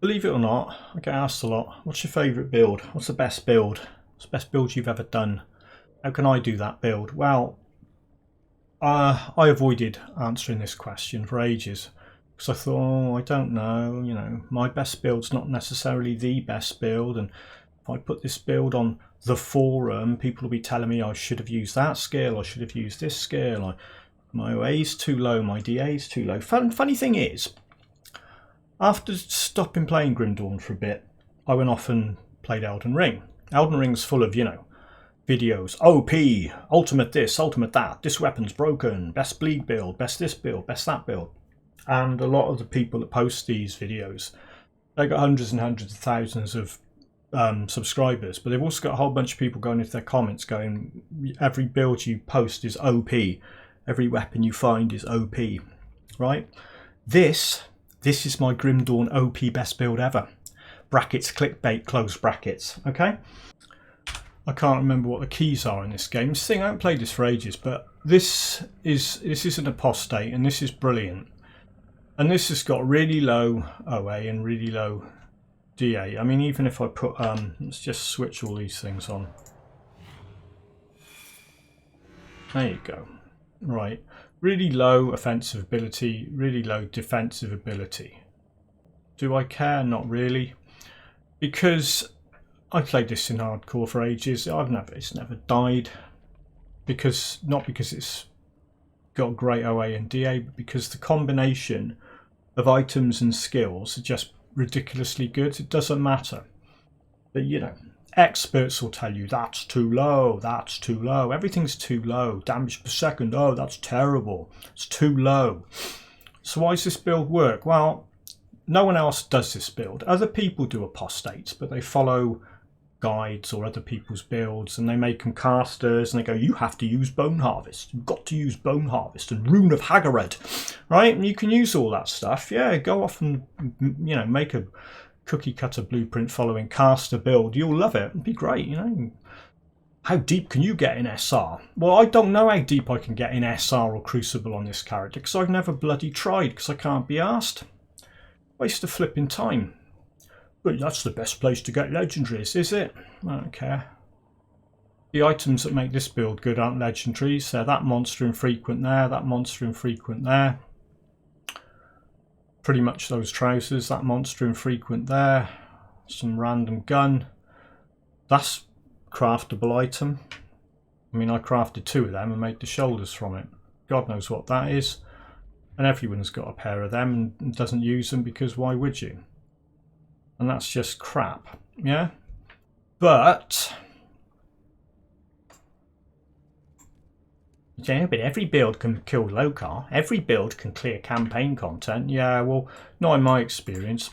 Believe it or not, I get asked a lot, what's your favourite build? What's the best build? What's the best build you've ever done? How can I do that build? Well, I avoided answering this question for ages because I thought, oh, I don't know, my best build's not necessarily the best build, and if I put this build on the forum, people will be telling me I should have used that skill, I should have used this skill, my OA's too low, my DA's too low. Funny thing is, after stopping playing Grim Dawn for a bit, I went off and played Elden Ring. Elden Ring's full of, videos. OP, ultimate this, ultimate that, this weapon's broken, best bleed build, best this build, best that build. And a lot of the people that post these videos, they got hundreds and hundreds of thousands of subscribers, but they've also got a whole bunch of people going into their comments going, every build you post is OP, every weapon you find is OP, right? This is my Grim Dawn OP best build ever. Brackets, clickbait, close brackets, okay? I can't remember what the keys are in this game. This thing, I haven't played this for ages, but this is an apostate, and this is brilliant. And this has got really low OA and really low DA. I mean, even if I put, let's just switch all these things on. There you go. Right. Really low offensive ability, really low defensive ability. Do I care? Not really. Because I played this in hardcore for ages. It's never died. Not because it's got great OA and DA, but because the combination of items and skills are just ridiculously good. It doesn't matter. But experts will tell you that's too low, that's too low, everything's too low, damage per second, oh that's terrible, it's too low. So why does this build work? Well, no one else does this build. Other people do apostates, but they follow guides or other people's builds, and they make them casters, and they go, you have to use Bone Harvest, you've got to use Bone Harvest and Rune of Hagared, right? And you can use all that stuff, yeah, go off and make a cookie cutter blueprint following caster build. You'll love it, it'd be great. How deep can you get in SR? Well, I don't know how deep I can get in SR or Crucible on this character because I've never bloody tried, because I can't be asked. Waste of flipping time. But that's the best place to get legendaries, is it? I don't care. The items that make this build good aren't legendaries. They're that monster infrequent there, that monster infrequent there. Pretty much those trousers, that monster infrequent there. Some random gun. That's craftable item. I mean, I crafted 2 of them and made the shoulders from it. God knows what that is. And everyone's got a pair of them and doesn't use them because why would you? And that's just crap, yeah? But but every build can kill Lokarr. Every build can clear campaign content. Yeah, well, not in my experience.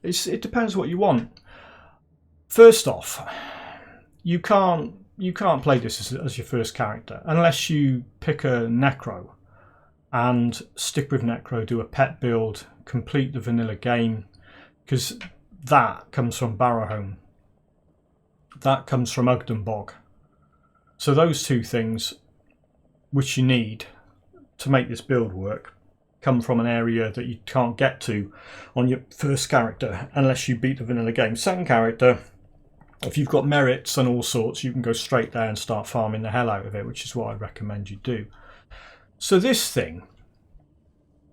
It depends what you want. First off, you can't play this as your first character unless you pick a Necro and stick with Necro, do a pet build, complete the vanilla game, because that comes from Barrowhome. That comes from Ugden Bog. So those 2 things, which you need to make this build work, come from an area that you can't get to on your first character unless you beat the vanilla game. Second character, if you've got merits and all sorts, you can go straight there and start farming the hell out of it, which is what I recommend you do. So this thing,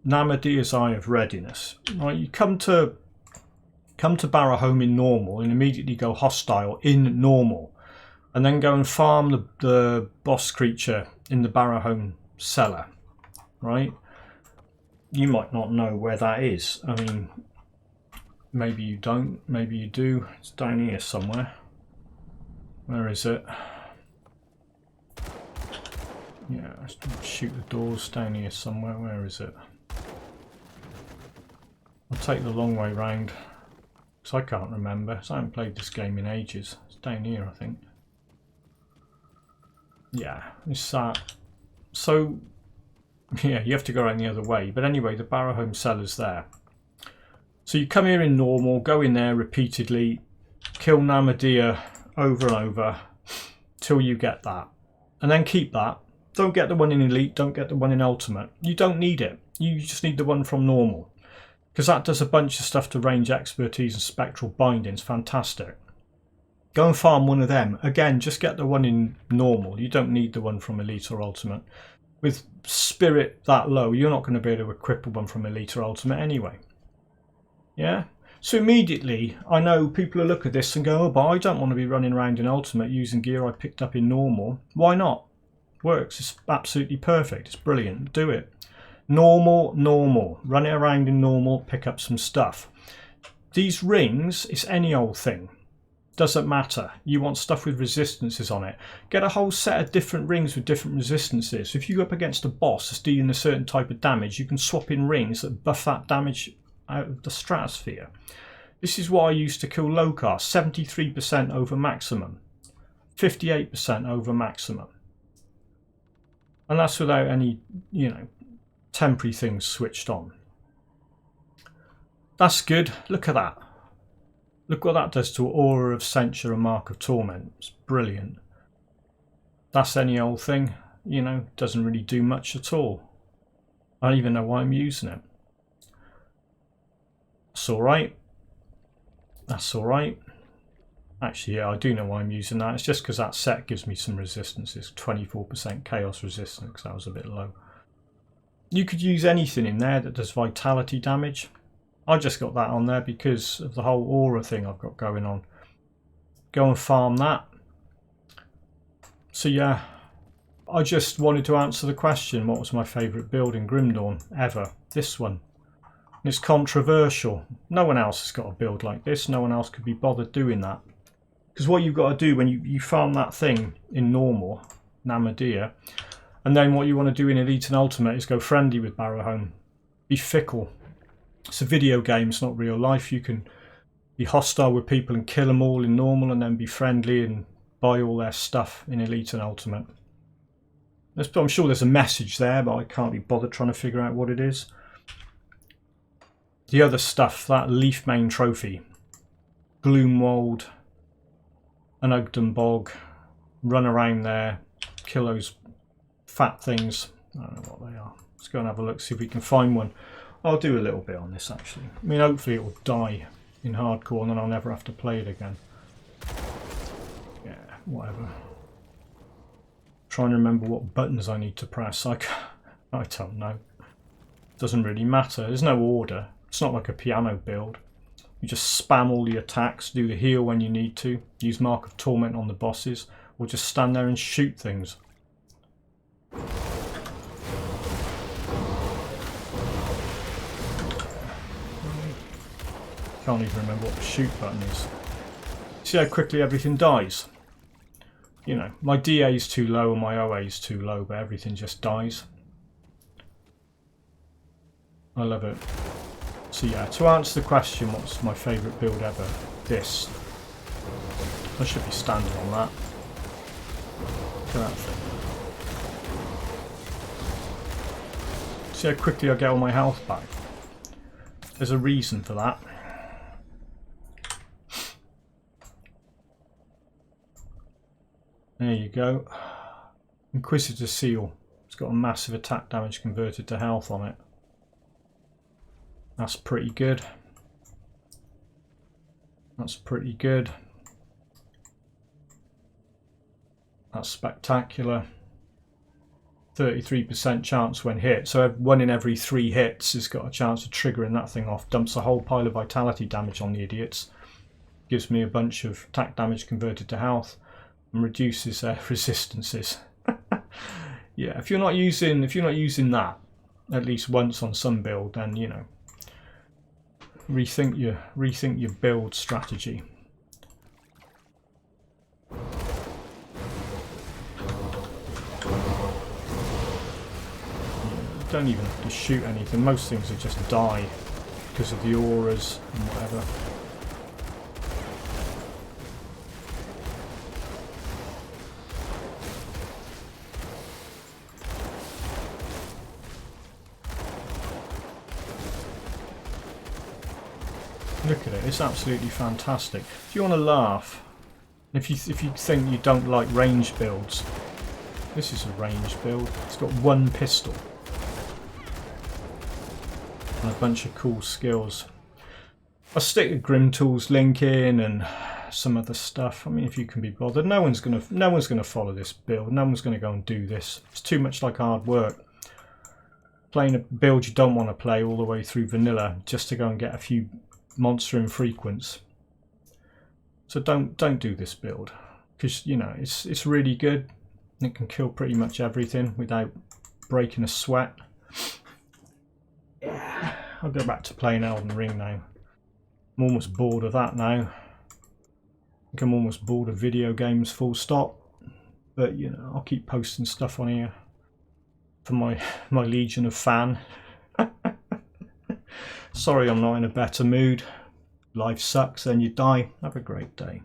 Namadea's Eye of Readiness, right? You come to Barrowhome in normal and immediately go hostile in normal, and then go and farm the boss creature in the Barrowhome cellar, right? You might not know where that is. I mean, maybe you don't, maybe you do. It's down here somewhere. Where is it? Yeah, let's shoot the doors down here somewhere. Where is it? I'll take the long way round, because I can't remember. So I haven't played this game in ages. It's down here, I think. Yeah, it's that. So, yeah, you have to go around the other way. But anyway, the Barrowhome cellar's there. So you come here in normal, go in there repeatedly, kill Namadea over and over till you get that. And then keep that. Don't get the one in Elite, don't get the one in Ultimate. You don't need it. You just need the one from normal. because that does a bunch of stuff to range expertise and spectral bindings. Fantastic. Go and farm one of them. Again, just get the one in normal. You don't need the one from Elite or Ultimate. With Spirit that low, you're not going to be able to equip one from Elite or Ultimate anyway. Yeah? So immediately, I know people will look at this and go, oh, but I don't want to be running around in Ultimate using gear I picked up in normal. Why not? Works. It's absolutely perfect. It's brilliant. Do it. Normal, normal. Run it around in normal, pick up some stuff. These rings, it's any old thing. Doesn't matter. You want stuff with resistances on it. Get a whole set of different rings with different resistances. If you go up against a boss that's dealing a certain type of damage, you can swap in rings that buff that damage out of the stratosphere. This is what I used to kill Lokarr. 73% over maximum. 58% over maximum. And that's without any, you know, temporary things switched on. That's good. Look at that. Look what that does to Aura of Censure and Mark of Torment. It's brilliant. That's any old thing, you know, doesn't really do much at all. I don't even know why I'm using it. That's alright. That's alright. Actually, yeah, I do know why I'm using that. It's just because that set gives me some resistances. 24% Chaos Resistance, because that was a bit low. You could use anything in there that does Vitality damage. I just got that on there because of the whole aura thing I've got going on. Go and farm that. So yeah, I just wanted to answer the question, what was my favourite build in Grimdawn ever? This one. And it's controversial. No one else has got a build like this. No one else could be bothered doing that. Because what you've got to do when you farm that thing in normal, Namadea, and then what you want to do in Elite and Ultimate is go friendly with Barrowhome. Be fickle. It's a video game, it's not real life. You can be hostile with people and kill them all in normal and then be friendly and buy all their stuff in Elite and Ultimate. I'm sure there's a message there, but I can't be bothered trying to figure out what it is. The other stuff, that Leafmane trophy, Gloomwold, an Ugden Bog, run around there, kill those fat things. I don't know what they are. Let's go and have a look, see if we can find one. I'll do a little bit on this actually. I mean, hopefully it will die in hardcore and then I'll never have to play it again. Yeah, whatever. Trying to remember what buttons I need to press. I don't know. Doesn't really matter. There's no order. It's not like a piano build. You just spam all the attacks, do the heal when you need to, use Mark of Torment on the bosses, or just stand there and shoot things. Can't even remember what the shoot button is. See how quickly everything dies? You know, my DA is too low and my OA is too low, but everything just dies. I love it. So yeah, to answer the question, what's my favourite build ever? This. I should be standing on that. Look at that thing. See how quickly I get all my health back? There's a reason for that. There you go. Inquisitor Seal. It's got a massive attack damage converted to health on it. That's pretty good. That's pretty good. That's spectacular. 33% chance when hit. So 1 in every 3 hits has got a chance of triggering that thing off. Dumps a whole pile of vitality damage on the idiots. Gives me a bunch of attack damage converted to health. And reduces their resistances. Yeah, if you're not using that at least once on some build, then you know, rethink your build strategy. You don't even have to shoot anything. Most things will just die because of the auras and whatever. Look at it, it's absolutely fantastic. If you want to laugh, if you think you don't like range builds, this is a range build. It's got 1 pistol. and a bunch of cool skills. I'll stick a Grim Tools link in and some other stuff. I mean, if you can be bothered, no one's gonna follow this build. No one's gonna go and do this. It's too much like hard work. Playing a build you don't want to play all the way through vanilla just to go and get a few monster infrequents. So don't do this build, because you know it's really good. It can kill pretty much everything without breaking a sweat. Yeah, I'll go back to playing Elden Ring now. I'm almost bored of that now. I think I'm almost bored of video games, full stop. But you know, I'll keep posting stuff on here for my legion of fan. Sorry I'm not in a better mood. Life sucks, then you die. Have a great day.